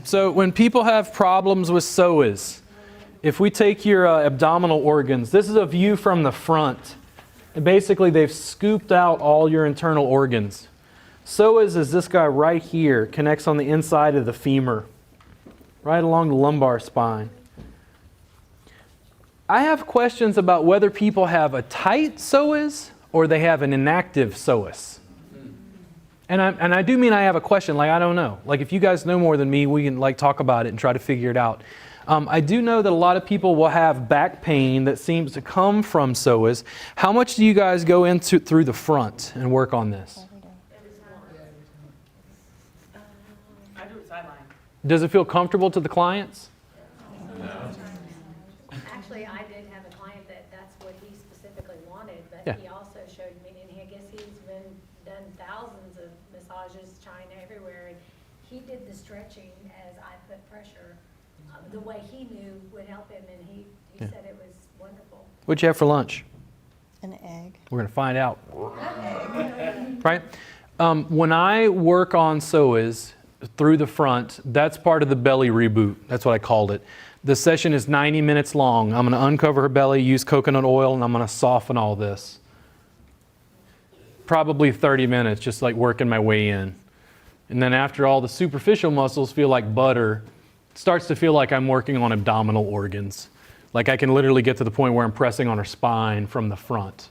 So when people have problems with psoas, if we take your abdominal organs, this is a view from the front. And basically they've scooped out all your internal organs. Psoas is this guy right here, connects on the inside of the femur, right along the lumbar spine. I have questions about whether people have a tight psoas or they have an inactive psoas. And I do mean I have a question, like I don't know. Like if you guys know more than me, we can like talk about it and try to figure it out. I do know that a lot of people will have back pain that seems to come from psoas. How much do you guys go into through the front and work on this? I do it sideline. Does it feel comfortable to the clients? Actually, I did have a client that's what he specifically wanted, but Yeah. he also showed me, and I guess he's done thousands of massages, China, everywhere, and he did the stretching as I put pressure, the way he knew would help him, and he said it was wonderful. What'd you have for lunch? An egg. We're going to find out. Right? When I work on psoas through the front, that's part of the belly reboot. That's what I called it. The session is 90 minutes long. I'm going to uncover her belly, use coconut oil, and I'm going to soften all this. Probably 30 minutes, just like working my way in. And then after all the superficial muscles feel like butter, it starts to feel like I'm working on abdominal organs. Like I can literally get to the point where I'm pressing on her spine from the front.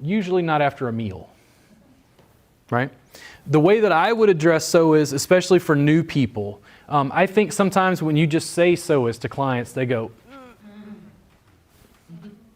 Usually not after a meal. Right? The way that I would address psoas, especially for new people, I think sometimes when you just say psoas to clients, they go,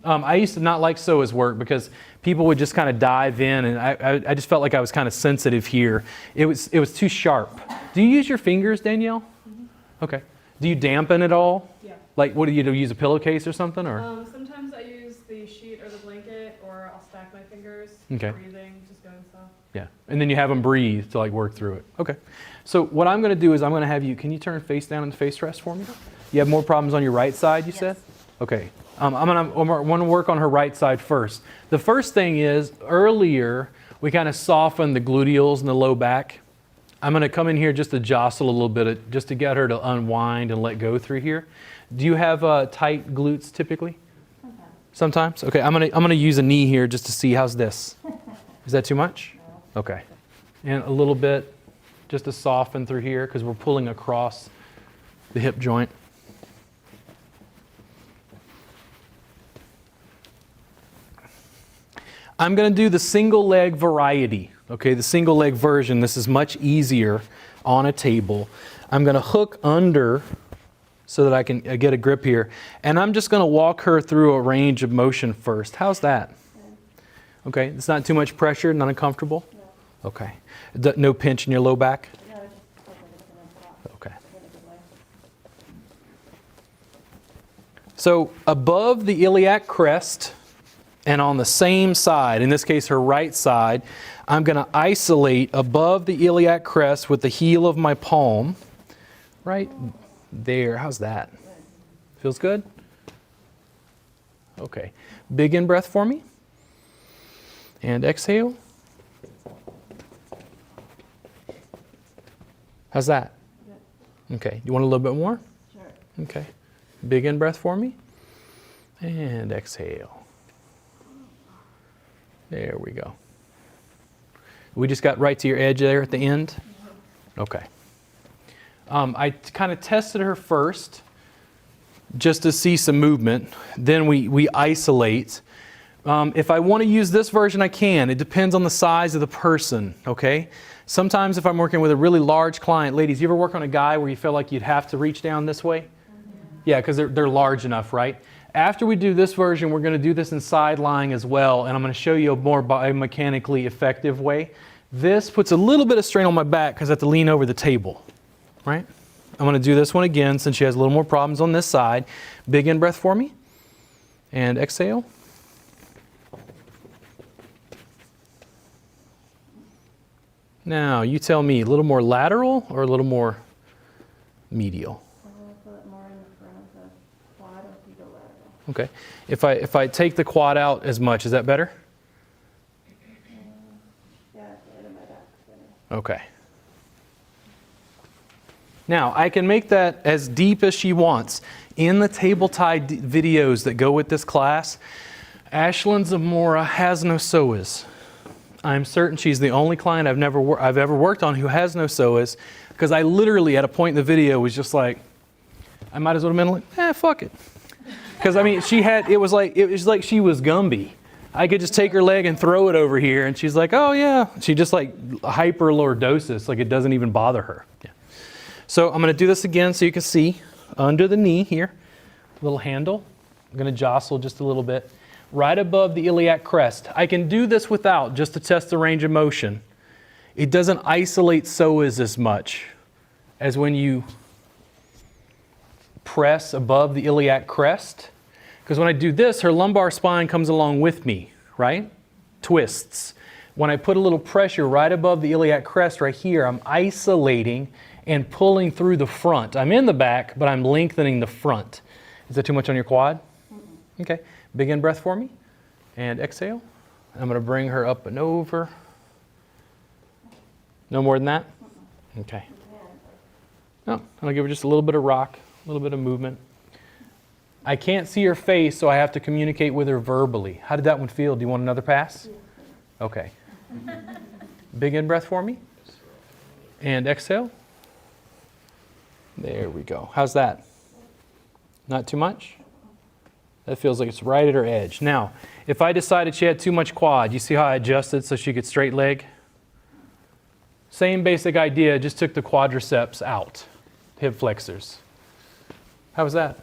I used to not like psoas work because people would just kind of dive in, and I just felt like I was kind of sensitive here. It was too sharp. Do you use your fingers, Danielle? Mm-hmm. Okay. Do you dampen it all? Yeah. Like, what do you do? Use a pillowcase or something, or? Sometimes I use the sheet or the blanket, or I'll stack my fingers. Okay. Breathing, just going soft. Yeah, and then you have them breathe to like work through it. Okay. So what I'm going to do is I'm going to have you, can you turn face down in the face rest for me? You have more problems on your right side, you said? Okay. I'm going to work on her right side first. The first thing is, earlier, we kind of softened the gluteals and the low back. I'm going to come in here just to jostle a little bit, just to get her to unwind and let go through here. Do you have tight glutes typically? Sometimes? Okay, I'm going to use a knee here just to see. How's this? Is that too much? Okay. And a little bit just to soften through here because we're pulling across the hip joint. I'm going to do the single leg variety. Okay, the single leg version. This is much easier on a table. I'm going to hook under so that I can get a grip here. And I'm just going to walk her through a range of motion first. How's that? Okay, it's not too much pressure, not uncomfortable? No. Okay. No pinch in your low back? No, Okay. So above the iliac crest and on the same side, in this case her right side, I'm going to isolate above the iliac crest with the heel of my palm. Right there. How's that? Feels good? Okay. Big in breath for me. And exhale. How's that? Okay. You want a little bit more? Sure. Okay. Big in breath for me. And exhale. There we go. We just got right to your edge there at the end? Okay. I kind of tested her first just to see some movement. Then we isolate. If I want to use this version, I can. It depends on the size of the person, okay? Sometimes if I'm working with a really large client, ladies, you ever work on a guy where you feel like you'd have to reach down this way? Yeah, because they're large enough, right? After we do this version, we're going to do this in side lying as well, and I'm going to show you a more biomechanically effective way. This puts a little bit of strain on my back because I have to lean over the table, right? I'm going to do this one again since she has a little more problems on this side. Big in breath for me, and exhale. Now, you tell me, a little more lateral or a little more medial? I'm going to put it more in the front of the quad if you go lateral. Okay. If I take the quad out as much, is that better? Yeah, it's right in my back. Okay. Now, I can make that as deep as she wants. In the table tie videos that go with this class, Ashlyn Zamora has no psoas. I'm certain she's the only client I've ever worked on who has no psoas, because I literally, at a point in the video, was just like, I might as well have been like, fuck it. Because I mean, it was like she was Gumby. I could just take her leg and throw it over here, and she's like, oh yeah. She just like hyperlordosis, like it doesn't even bother her. Yeah. So I'm going to do this again so you can see under the knee here, little handle. I'm going to jostle just a little bit. Right above the iliac crest. I can do this without, just to test the range of motion. It doesn't isolate psoas as much as when you press above the iliac crest. Because when I do this, her lumbar spine comes along with me, right? Twists. When I put a little pressure right above the iliac crest right here, I'm isolating and pulling through the front. I'm in the back, but I'm lengthening the front. Is that too much on your quad? Okay. Big in breath for me. And exhale. I'm going to bring her up and over. No more than that? Okay. No, I'll give her just a little bit of rock, a little bit of movement. I can't see her face, so I have to communicate with her verbally. How did that one feel? Do you want another pass? Okay. Big in breath for me. And exhale. There we go. How's that? Not too much? That feels like it's right at her edge. Now, if I decided she had too much quad, you see how I adjusted so she could straight leg? Same basic idea, just took the quadriceps out, hip flexors. How was that?